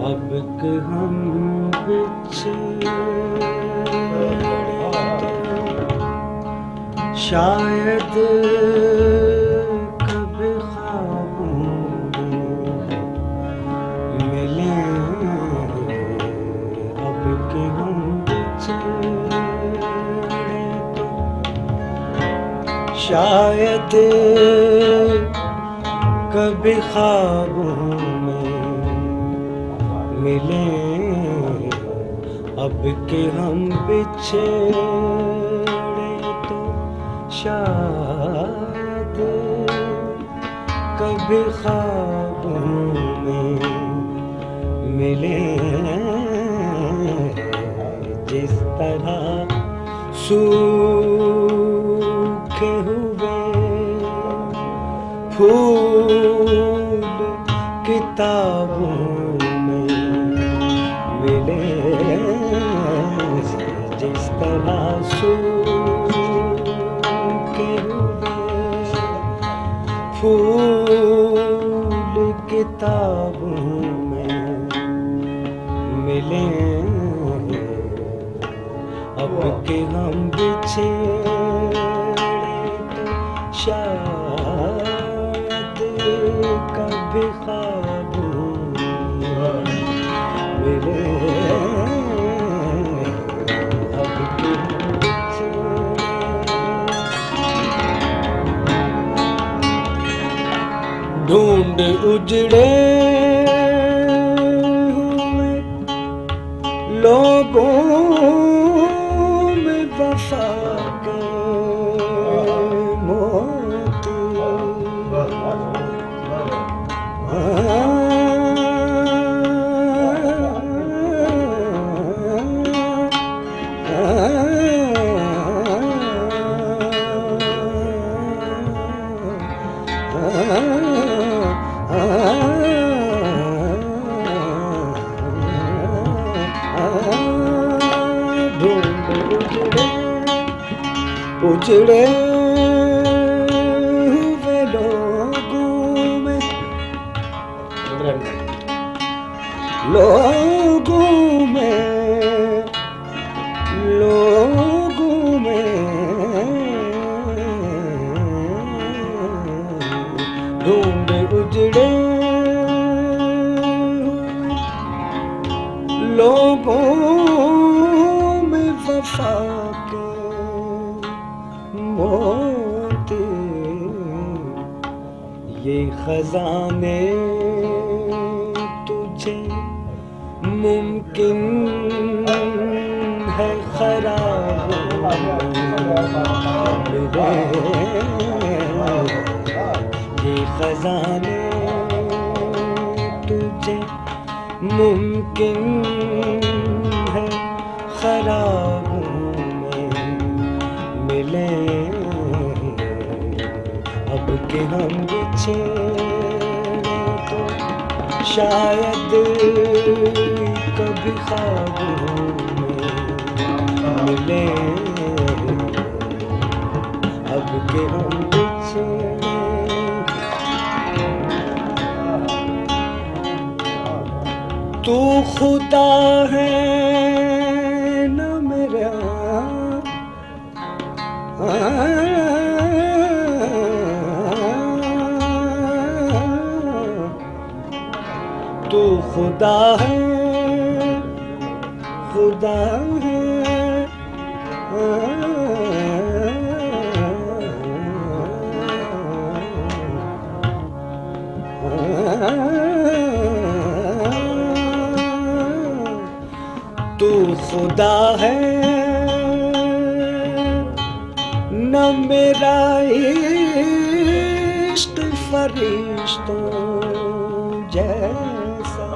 اب کہ ہم بچھڑے شاید کبھی خوابوں میں ملیں اب کہ ہم بچھڑے تو شاید کبھی خوابوں میں ملیں اب کہ ہم بچھڑے تو شاید کبھی خوابوں میں ملیں جس طرح سوکھے ہوئے پھول کتابوں میں ملے جس طرح سوکھے ہوئے پھول کتابوں میں ملیں اب کہ ہم بچھڑے تو شاید کبھی خوابوں میں ملیں اب کہ ہم بچھڑے ڈھونڈ اجڑے ہوئے لوگوں میں وفا کے موتی اجڑے ہوئے لوگوں میں ڈھونڈ اجڑے لوگوں میں وفا کے موتی یہ خزانے تجھے ممکن ہے خراب یہ خزانے تجھے ممکن ہے خرابوں میں ملیں اب کہ ہم بچھڑے تو شاید کبھی خوابوں میں ملیں اب کہ ہم بچھڑے تو خدا ہے نہ میرا تو خدا ہے خدا ہے تو خدا ہے نہ میرا عشق فرشتوں جیسا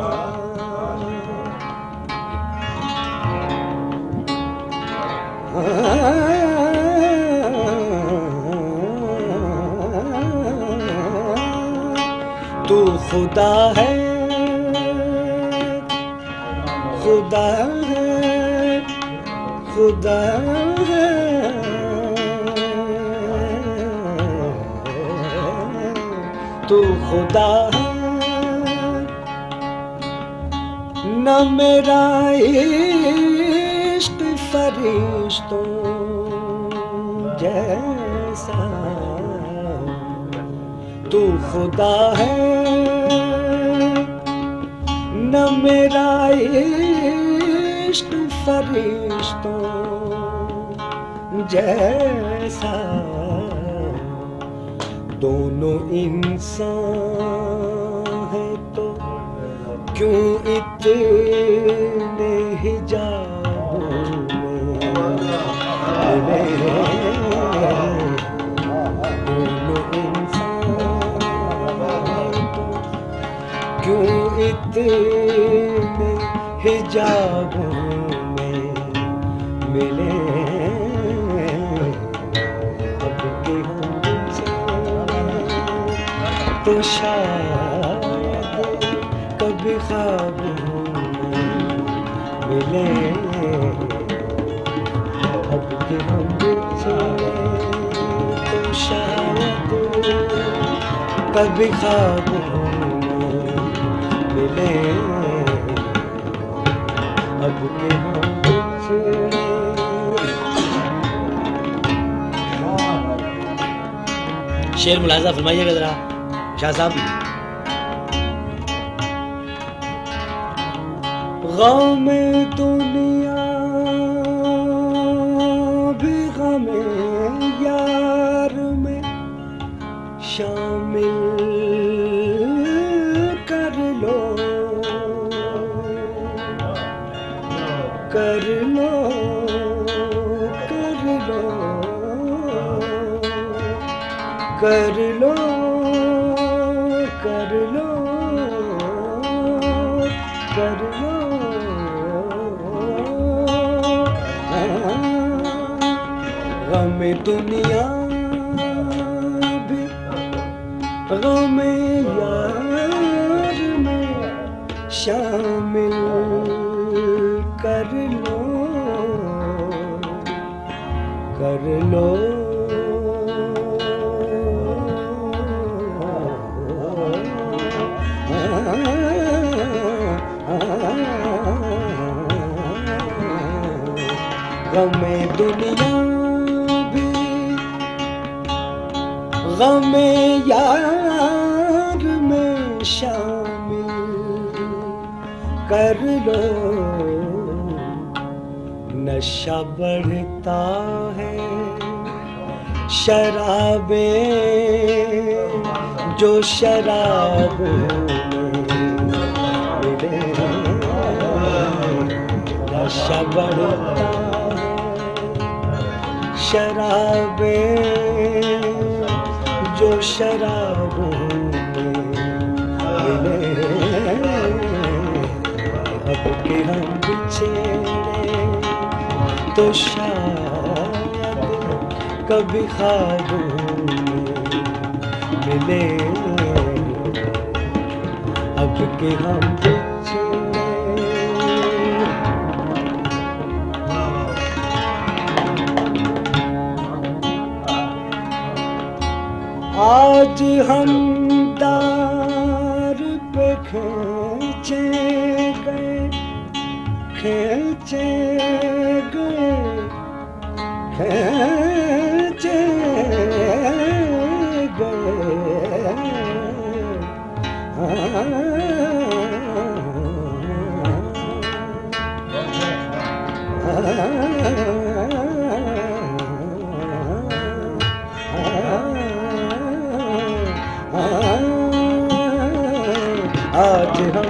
تو خدا ہے خدا ہے خدا ہے تو خدا ہے نہ میرا عشق فرشتوں جیسا، تو خدا ہے نہ میرا عشق فرشتوں جیسا، دونوں انسان ہیں تو کیوں اتنے حجابوں میں دونوں انسان ہیں تو کیوں اتنے حجابوں میں ملے، اب کے ہم تو شاید کبھی خوابوں میں ملے، اب کے ہم تو شاید کبھی خوابوں میں ملے، اب کے ہم شعر ملاحظہ فرمائیے گا ذرا شاہ صاحب. غم دنیا بھی غم یار میں شامل کر لو، کر لو، کر لو، کر لو، کر لو، کر لو. غم دنیا بھی غم یار میں شامل کر لو، کر لو. غم دنیا بھی غم یار میں شامل کر لو. نشہ بڑھتا ہے شرابیں جو شراب ملے، نشہ بڑھتا شرابیں جو شراب ملے، اب کے ہم بچھڑے تو شاید کبھی خوابوں میں ملے، اب کے ہم آج ہم دار پہ کھینچے گئے، کھینچے گئے، کھینچے گئے، آج ہم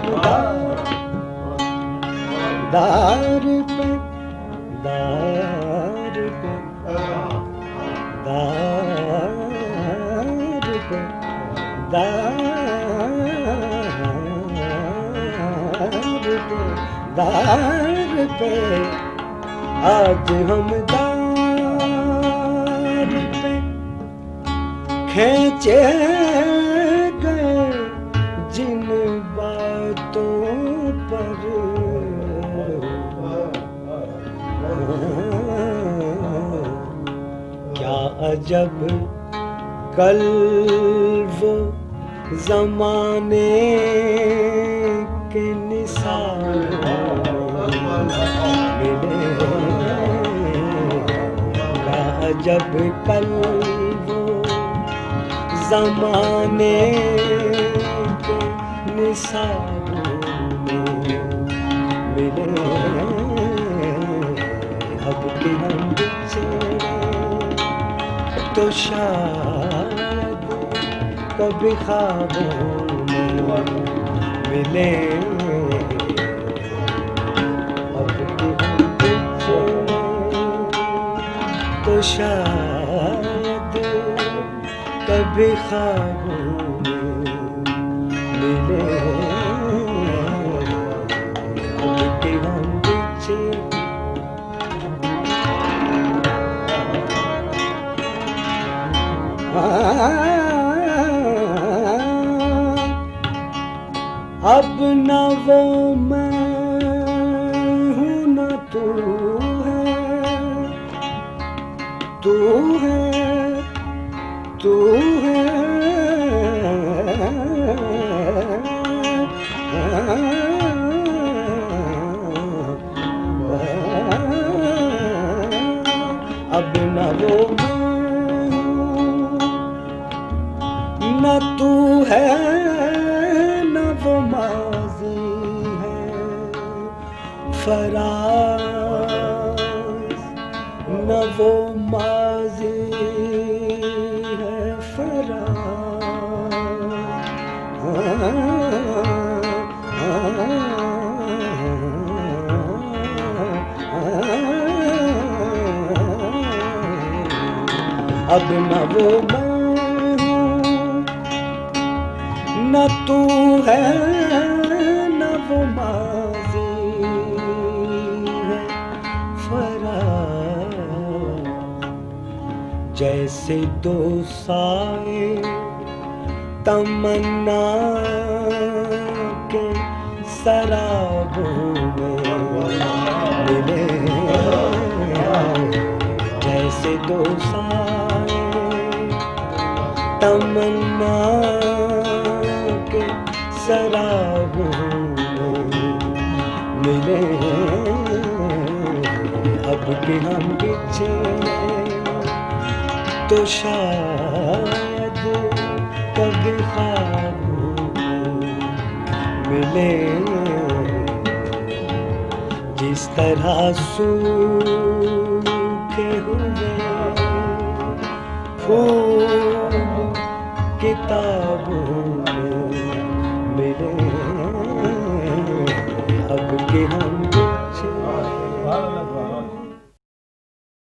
دار پہ دار پہ دار پہ دار پہ آج ہم دار پہ کھینچے گئے جن باتوں پر کیا عجب کل وہ زمانے کے نثار جب کل وہ زمانے کے نثاروں میں ملے اب کہ ہم بچھڑے تو شاید کبھی خوابوں میں ملے اب کہ ہم بچھڑے تو شاید کبھی خوابوں میں ملے اب کہ ہم بچھڑے اب نہ وہ میں ہوں نہ تو ہے تو ہے تو ہے اب نہ وہ نہ تو ہے نہ وہ ماضی ہے فراز نہ وہ ماضی ہے فراز اب نہ وہ نہ تو ہے نہ وہ ماضی ہے فراز جیسے دو سائے تمنا کے سرابوں میں ملے جیسے دو سائے تمنا سرابوں میں ملے اب کہ ہم بچھڑے تو شاید کبھی خوابوں میں ملے جس طرح سوکھے ہوئے پھول کتابوں